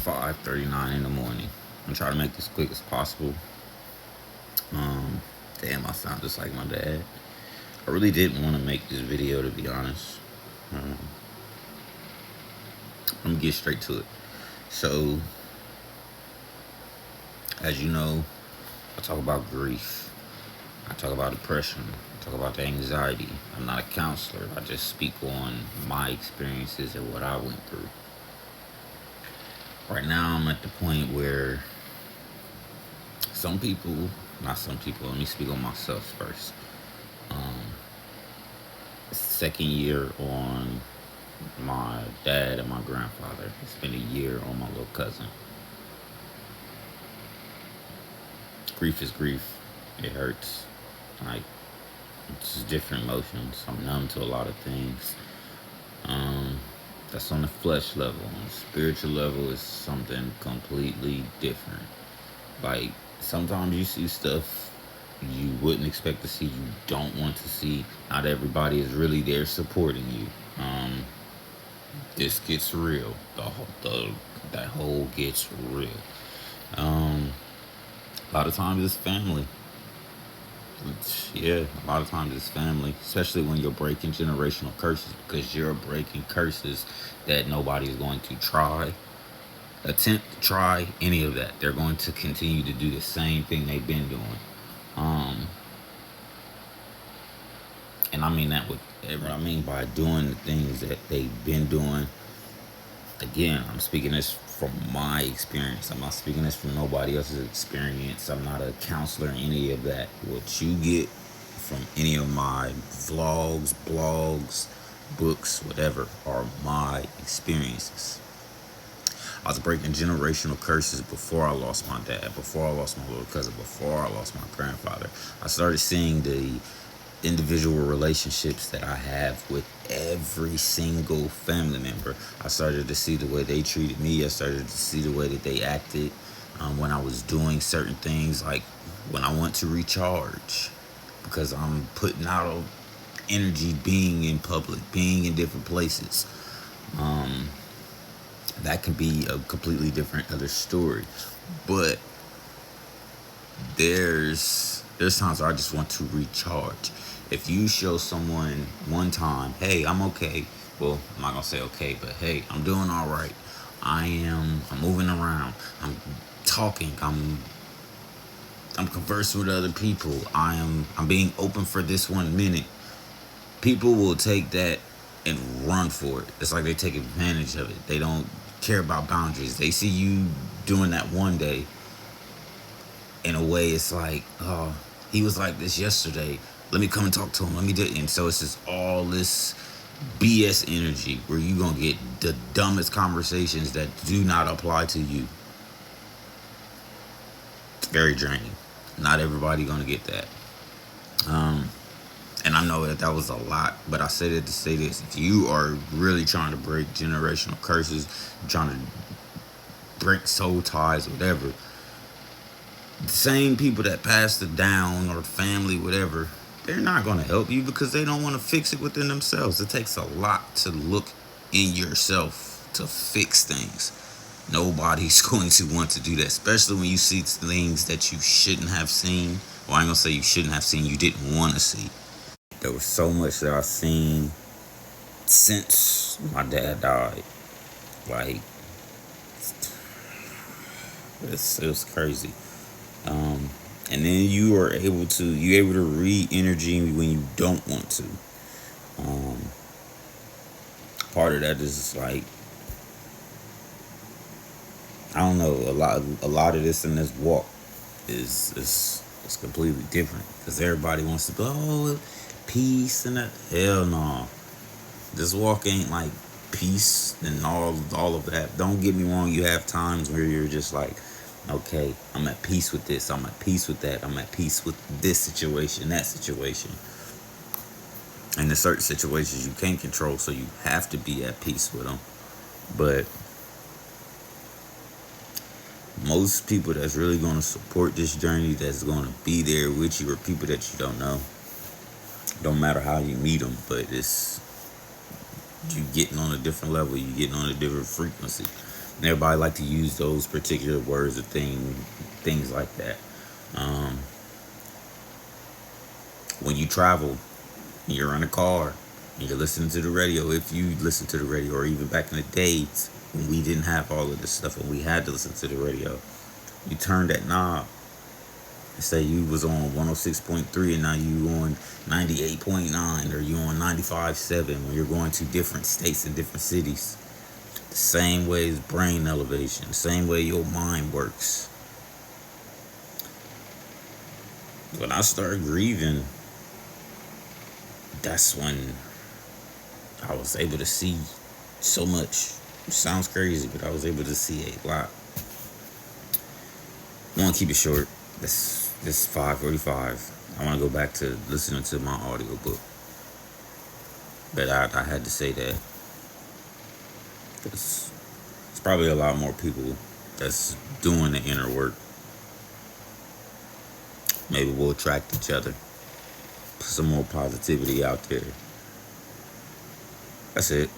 5:39 in the morning. I'm gonna try to make this quick as possible. Um, Damn, I sound just like my dad. I really didn't want to make this video, to be honest. Um, I'm gonna get straight to it. So, as you know, I talk about grief. I talk about depression. I talk about the anxiety. I'm not a counselor. I just speak on my experiences and what I went through. Right now, I'm at the point where some people, not some people, let me speak on myself first. Um, Second year on my dad and my grandfather. It's been a year on my little cousin. Grief is grief. It hurts. Like, it's just different emotions. I'm numb to a lot of things. Um, that's on the flesh level. On the spiritual level, it's something completely different. Like, sometimes you see stuff you wouldn't expect to see, you don't want to see. Not everybody is really there supporting you. This gets real. That whole gets real. Um, a lot of times it's family. Yeah, a lot of times it's family, especially when you're breaking generational curses, because you're breaking curses that nobody is going to attempt to try any of that. They're going to continue to do the same thing they've been doing. Um, and I mean that with what I mean by doing the things that they've been doing. Again, I'm speaking this from my experience. I'm not speaking this from nobody else's experience. I'm not a counselor in any of that. What you get from any of my vlogs, blogs, books, whatever, are my experiences. I was breaking generational curses before I lost my dad, before I lost my little cousin, before I lost my grandfather. I started seeing the individual relationships that I have with every single family member. I started to see the way they treated me. I started to see the way that they acted when I was doing certain things, like when I want to recharge, because I'm putting out energy being in public, being in different places. That can be a completely different other story. But there's times where I just want to recharge. If you show someone one time, hey, I'm okay. Well, I'm not gonna say okay, but hey, I'm doing all right. I'm moving around. I'm talking. I'm conversing with other people. I'm being open for this 1 minute. People will take that and run for it. It's like they take advantage of it. They don't care about boundaries. They see you doing that one day. In a way, it's like, oh, he was like this yesterday. Let me come and talk to him. Let me do it. And so it's just all this BS energy where you're going to get the dumbest conversations that do not apply to you. It's very draining. Not everybody going to get that. And I know that was a lot, but I said it to say this. If you are really trying to break generational curses, trying to break soul ties, whatever, the same people that passed it down, or family, whatever, they're not going to help you because they don't want to fix it within themselves. It takes a lot to look in yourself to fix things. Nobody's going to want to do that, especially when you see things that you shouldn't have seen. Well, I ain't gonna say you shouldn't have seen, you didn't want to see. There was so much that I've seen since my dad died. Like, it was crazy. And then you're able to read energy when you don't want to. Part of that is like, I don't know, a lot of this in this walk is completely different, because everybody wants to go, oh, peace and that. Hell no. This walk ain't like peace and all of that. Don't get me wrong, you have times where you're just like, okay, I'm at peace with this, I'm at peace with that, I'm at peace with this situation, that situation. And there's certain situations you can't control, so you have to be at peace with them. But most people that's really going to support this journey, that's going to be there with you, are people that you don't know. Don't matter how you meet them, but it's you getting on a different level, you getting on a different frequency. Everybody like to use those particular words or things like that. Um, when you travel, you're in a car, and you're listening to the radio. If you listen to the radio, or even back in the days when we didn't have all of this stuff and we had to listen to the radio, you turn that knob and say you was on 106.3 and now you on 98.9, or you on 95.7 when you're going to different states and different cities. The same way as brain elevation, the same way your mind works. When I started grieving, that's when I was able to see so much. It sounds crazy, but I was able to see a lot. I want to keep it short. This 5:45. I want to go back to listening to my audiobook. But I had to say that because it's probably a lot more people that's doing the inner work. Maybe we'll attract each other. Put some more positivity out there. That's it.